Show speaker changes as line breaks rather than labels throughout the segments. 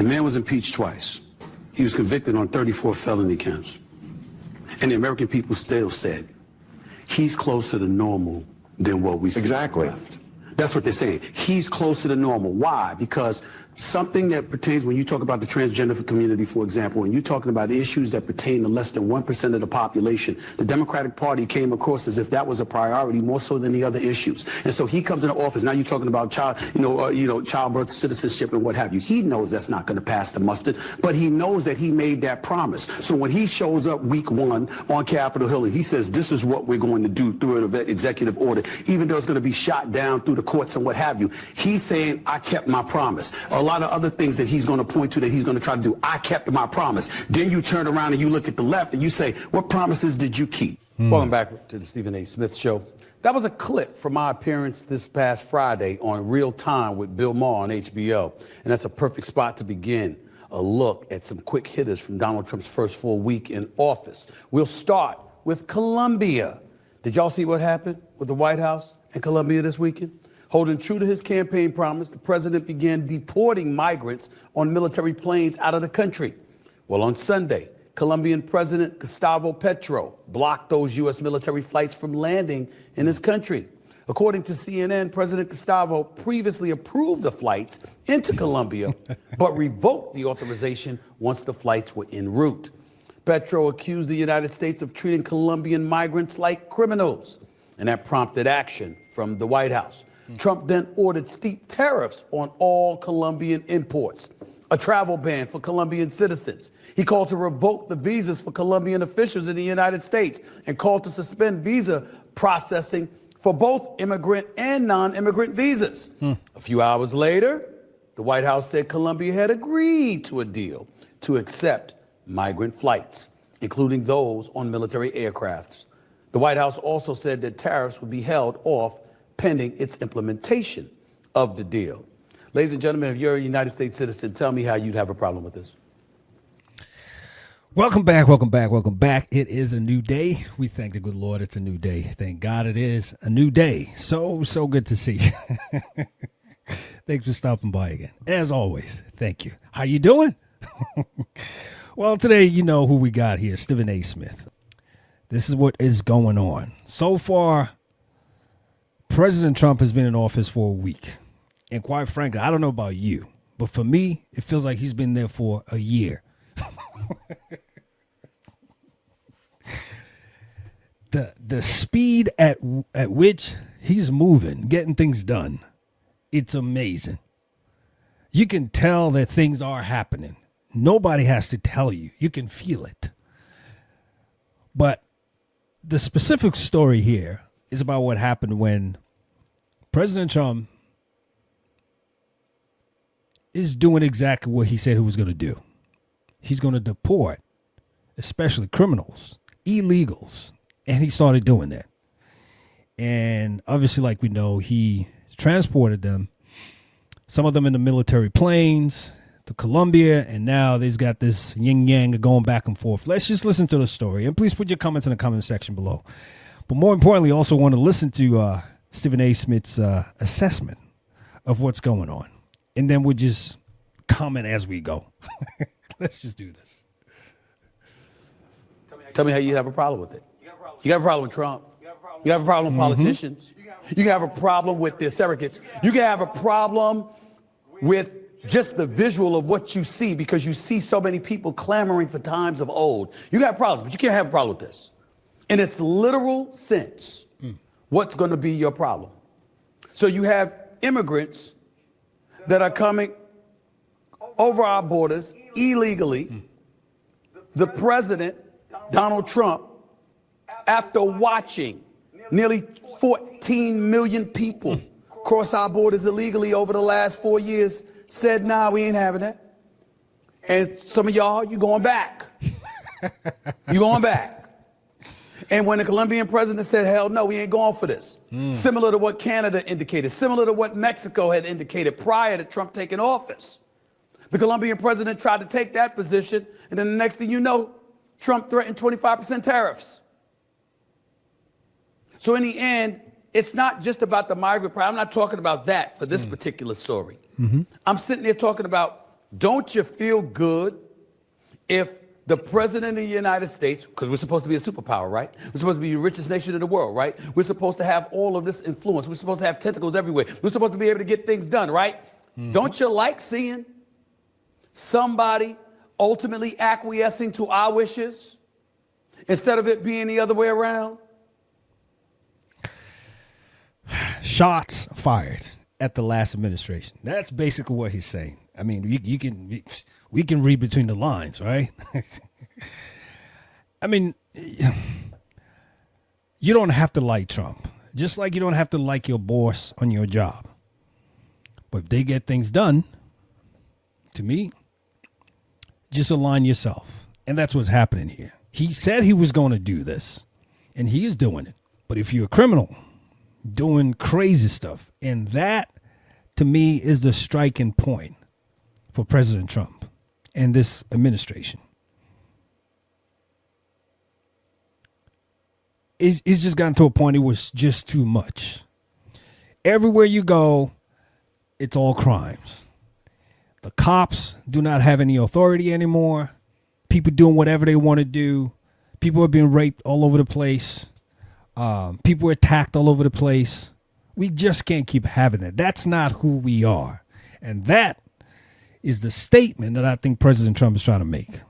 The man was impeached twice. He was convicted on 34 felony counts. And the American people still said, he's closer to normal than what we see.
Exactly.
Left. That's what they're saying. He's closer to normal. Why? Because something that pertains, when you talk about the transgender community, for example, and you're talking about issues that pertain to less than 1% of the population, the Democratic Party came across as if that was a priority more so than the other issues. And so he comes into office. Now you're talking about childbirth, citizenship, and what have you. He knows that's not going to pass the mustard, but he knows that he made that promise. So when he shows up week 1 on Capitol Hill and he says, this is what we're going to do through an executive order, even though it's going to be shot down through the courts and what have you, he's saying, I kept my promise. A lot of other things that he's going to point to that he's going to try to do. I kept my promise. Then you turn around and you look at the left and you say, what promises did you keep? Welcome back to the Stephen A. Smith Show. That was a clip from my appearance this past Friday on Real Time with Bill Maher on HBO. And that's a perfect spot to begin a look at some quick hitters from Donald Trump's first full week in office. We'll start with Colombia. Did y'all see what happened with the White House and Colombia this weekend? Holding true to his campaign promise, the president began deporting migrants on military planes out of the country. Well, on Sunday, Colombian President Gustavo Petro blocked those U.S. military flights from landing in his country. According to CNN, President Gustavo previously approved the flights into Colombia, but revoked the authorization once the flights were en route. Petro accused the United States of treating Colombian migrants like criminals, and that prompted action from the White House. Trump then ordered steep tariffs on all Colombian imports, a travel ban for Colombian citizens. He called to revoke the visas for Colombian officials in the United States and called to suspend visa processing for both immigrant and non-immigrant visas. A few hours later, the White House said Colombia had agreed to a deal to accept migrant flights, including those on military aircrafts. The White House also said that tariffs would be held off pending its implementation of the deal. Ladies and gentlemen, if you're a United States citizen, tell me how you'd have a problem with this.
Welcome back, welcome back, welcome back. It is a new day. We thank the good Lord it's a new day. Thank God it is a new day. So good to see you. Thanks for stopping by again. As always, thank you. How you doing? Well, today, you know who we got here, Stephen A. Smith. This is what is going on. So far, President Trump has been in office for a week. And quite frankly, I don't know about you, but for me, it feels like he's been there for a year. The speed at which he's moving, getting things done, it's amazing. You can tell that things are happening. Nobody has to tell you. You can feel it. But the specific story here is about what happened when President Trump is doing exactly what he said he was going to do. He's going to deport, especially criminals, illegals, and he started doing that. And obviously, like we know, he transported them, some of them in the military planes to Colombia, and now they've got this yin-yang going back and forth. Let's just listen to the story, and please put your comments in the comment section below. But more importantly, also want to listen to Stephen A. Smith's assessment of what's going on. And then we'll just comment as we go. Let's just do this.
Tell me how you have a problem with it. You have a problem with Trump. You have a problem with politicians. You can have a problem with their surrogates. You can have a problem with just the visual of what you see because you see so many people clamoring for times of old. You got problems, but you can't have a problem with this. In its literal sense, what's going to be your problem? So you have immigrants that are coming over our borders illegally. The president, Donald Trump, after watching nearly 14 million people cross our borders illegally over the last 4 years, said, nah, we ain't having that. And some of y'all, you going back. You going back. And when the Colombian president said, hell no, we ain't going for this. Similar to what Canada indicated, similar to what Mexico had indicated prior to Trump taking office. The Colombian president tried to take that position, and then the next thing you know, Trump threatened 25% tariffs. So in the end, it's not just about the migrant problem. I'm not talking about that for this particular story. I'm sitting there talking about don't you feel good if the president of the United States, because we're supposed to be a superpower, right? We're supposed to be the richest nation in the world, right? We're supposed to have all of this influence. We're supposed to have tentacles everywhere. We're supposed to be able to get things done, right? Don't you like seeing somebody ultimately acquiescing to our wishes instead of it being the other way around?
Shots fired at the last administration. That's basically what he's saying. I mean, we can read between the lines, right? I mean, you don't have to like Trump, just like you don't have to like your boss on your job. But if they get things done, to me, just align yourself. And that's what's happening here. He said he was going to do this, and he is doing it. But if you're a criminal doing crazy stuff, and that, to me, is the striking point for President Trump and this administration. It's just gotten to a point it was just too much. Everywhere you go, it's all crimes. The cops do not have any authority anymore. People doing whatever they want to do. People are being raped all over the place. People are attacked all over the place. We just can't keep having that. That's not who we are. And that is the statement that I think President Trump is trying to make.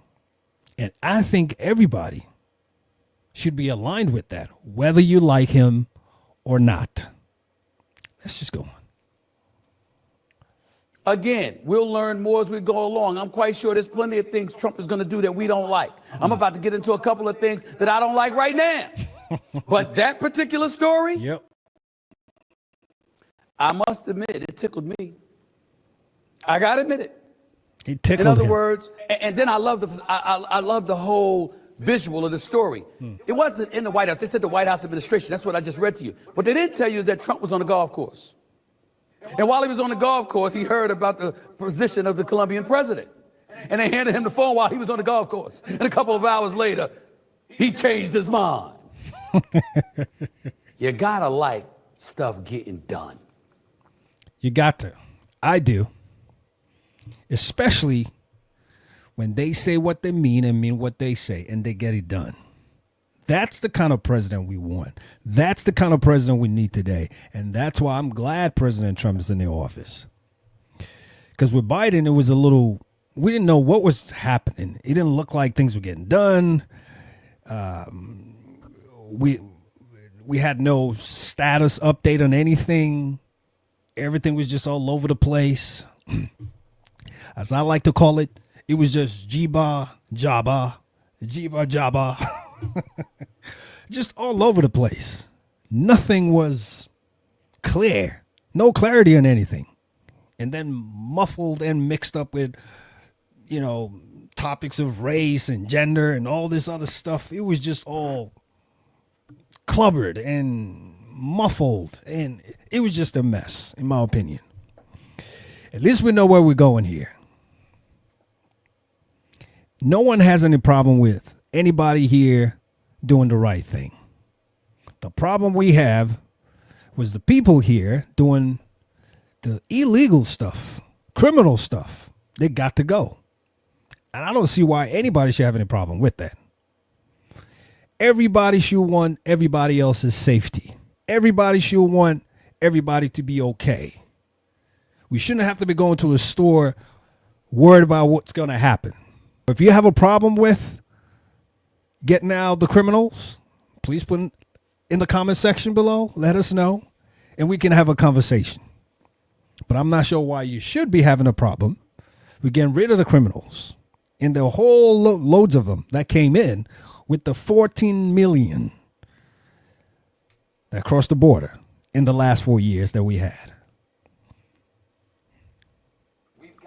And I think everybody should be aligned with that, whether you like him or not. Let's just go on.
Again, we'll learn more as we go along. I'm quite sure there's plenty of things Trump is going to do that we don't like. I'm about to get into a couple of things that I don't like right now. But that particular story,
Yep.
I must admit, it tickled me. I got to admit it.
It tickled
In other
him.
words, and then I love the whole visual of the story. It wasn't in the White House. They said the White House administration. That's what I just read to you. What they didn't tell you is that Trump was on the golf course. And while he was on the golf course, he heard about the position of the Colombian president. And they handed him the phone while he was on the golf course. And a couple of hours later, he changed his mind. You gotta like stuff getting done.
You got to. I do. Especially when they say what they mean and mean what they say and they get it done. That's the kind of president we want. That's the kind of president we need today. And that's why I'm glad President Trump is in the office. Because with Biden, it was a little, we didn't know what was happening. It didn't look like things were getting done. We had no status update on anything. Everything was just all over the place. As I like to call it, it was just jiba, jabba, jiba, jabba. Just all over the place. Nothing was clear. No clarity on anything. And then muffled and mixed up with, topics of race and gender and all this other stuff. It was just all clubbered and muffled. And it was just a mess, in my opinion. At least we know where we're going here. No one has any problem with anybody here doing the right thing. The problem we have was the people here doing the illegal stuff, criminal stuff. They got to go. And I don't see why anybody should have any problem with that. Everybody should want everybody else's safety. Everybody should want everybody to be okay. We shouldn't have to be going to a store worried about what's going to happen. If you have a problem with getting out the criminals, please put it in the comment section below. Let us know, and we can have a conversation. But I'm not sure why you should be having a problem with getting rid of the criminals and the whole loads of them that came in with the 14 million that crossed the border in the last 4 years that we had.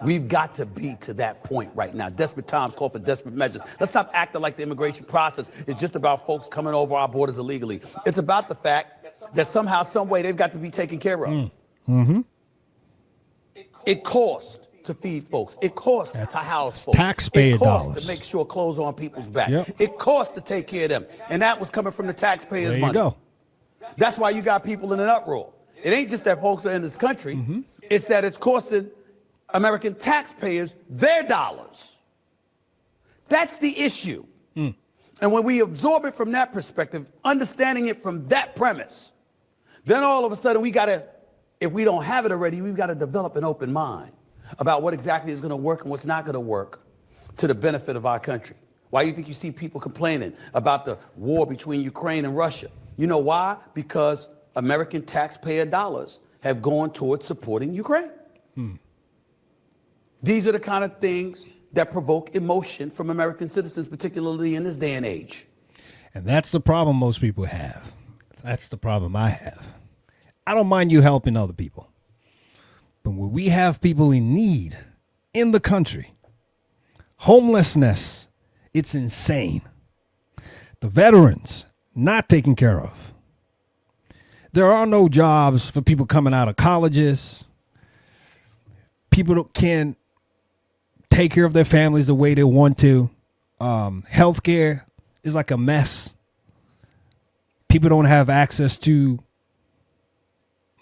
We've got to be to that point right now. Desperate times call for desperate measures. Let's stop acting like the immigration process is just about folks coming over our borders illegally. It's about the fact that somehow, some way, they've got to be taken care of.
Mm-hmm.
It costs to feed folks. It costs to house folks.
Taxpayer
it costs
dollars
to make sure clothes are on people's back.
Yep.
It costs to take care of them. And that was coming from the taxpayers'
There you
money.
go.
That's why you got people in an uproar. It ain't just that folks are in this country. It's that it's costing American taxpayers their dollars. That's the issue. And when we absorb it from that perspective, understanding it from that premise, then all of a sudden if we don't have it already, we've got to develop an open mind about what exactly is going to work and what's not going to work to the benefit of our country. Why do you think you see people complaining about the war between Ukraine and Russia? You know why? Because American taxpayer dollars have gone towards supporting Ukraine. These are the kind of things that provoke emotion from American citizens, particularly in this day and age.
And that's the problem most people have. That's the problem I have. I don't mind you helping other people. But when we have people in need in the country, homelessness, it's insane. The veterans not taken care of. There are no jobs for people coming out of colleges. People can't take care of their families the way they want to. Healthcare is like a mess. People don't have access to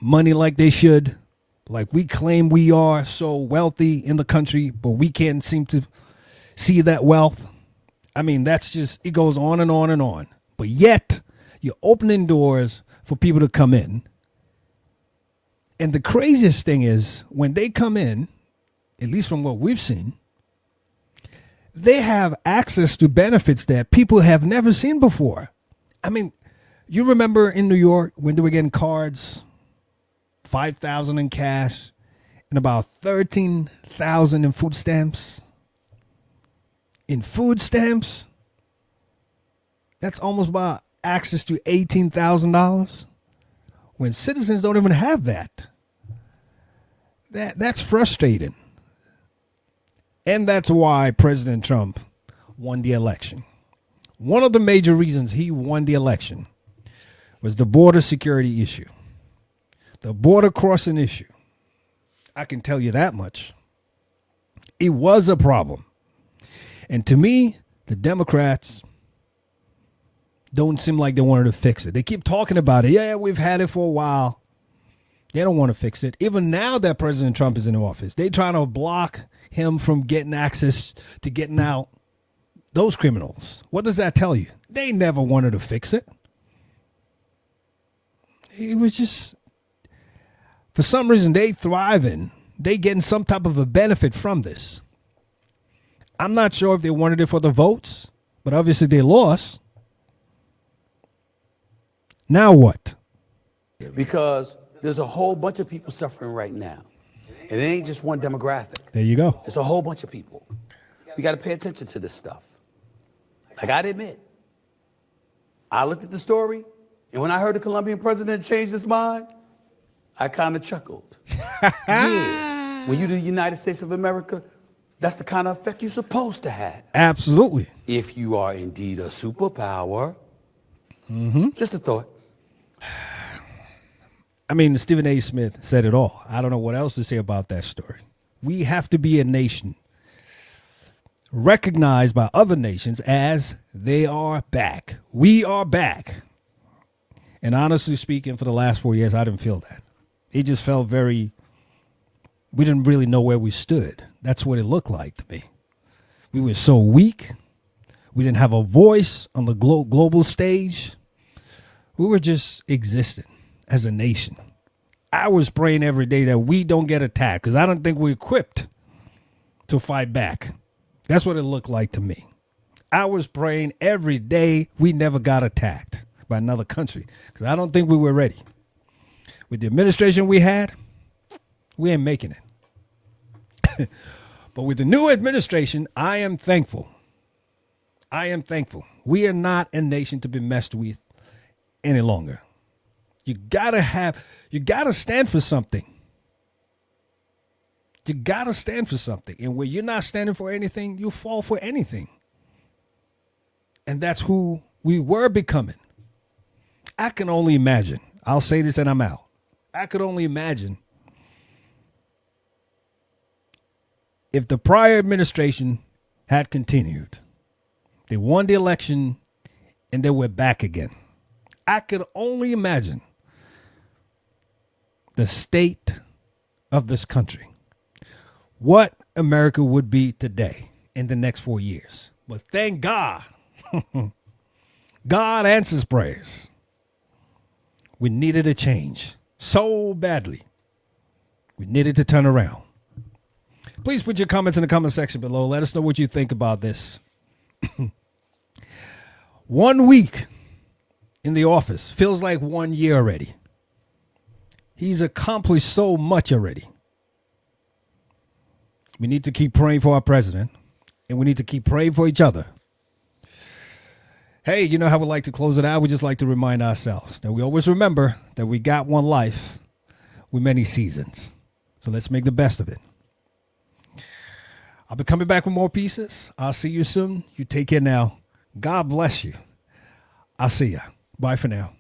money like they should. Like we claim we are so wealthy in the country, but we can't seem to see that wealth. I mean, that's just, it goes on and on and on. But yet, you're opening doors for people to come in. And the craziest thing is, when they come in, at least from what we've seen, they have access to benefits that people have never seen before. I mean, you remember in New York when they were getting cards, $5,000 in cash and about $13,000 in food stamps? In food stamps, that's almost about access to $18,000 when citizens don't even have that. That's frustrating. And that's why President Trump won the election. One of the major reasons he won the election was the border security issue, the border crossing issue. I can tell you that much. It was a problem. And to me, the Democrats don't seem like they wanted to fix it. They keep talking about it. Yeah, we've had it for a while. They don't want to fix it. Even now that President Trump is in office, they're trying to block him from getting access to getting out those criminals. What does that tell you? They never wanted to fix it. It was just, for some reason, they thriving. They getting some type of a benefit from this. I'm not sure if they wanted it for the votes, but obviously they lost. Now what?
Because there's a whole bunch of people suffering right now. And it ain't just one demographic.
There you go.
It's a whole bunch of people. We got to pay attention to this stuff. I got to admit, I looked at the story, and when I heard the Colombian president change his mind, I kind of chuckled. Yeah. When you're the United States of America, that's the kind of effect you're supposed to have.
Absolutely.
If you are indeed a superpower. Just a thought.
I mean, Stephen A. Smith said it all. I don't know what else to say about that story. We have to be a nation recognized by other nations as they are back. We are back. And honestly speaking, for the last 4 years, I didn't feel that. It just felt we didn't really know where we stood. That's what it looked like to me. We were so weak. We didn't have a voice on the global stage. We were just existing as a nation. I was praying every day that we don't get attacked because I don't think we're equipped to fight back. That's what it looked like to me. I was praying every day we never got attacked by another country because I don't think we were ready. With the administration we had, we ain't making it. But with the new administration, I am thankful. I am thankful. We are not a nation to be messed with any longer. You gotta stand for something. You gotta stand for something. And when you're not standing for anything, you fall for anything. And that's who we were becoming. I can only imagine. I'll say this and I'm out. I could only imagine if the prior administration had continued. They won the election and they were back again. I could only imagine the state of this country. what America would be today in the next 4 years. But thank God, God answers prayers. We needed a change so badly. We needed to turn around. Please put your comments in the comment section below. Let us know what you think about this. 1 week in the office feels like 1 year already. He's accomplished so much already. We need to keep praying for our president, and we need to keep praying for each other. Hey, you know how we like to close it out? We just like to remind ourselves that we always remember that we got one life with many seasons. So let's make the best of it. I'll be coming back with more pieces. I'll see you soon. You take care now. God bless you. I'll see ya. Bye for now.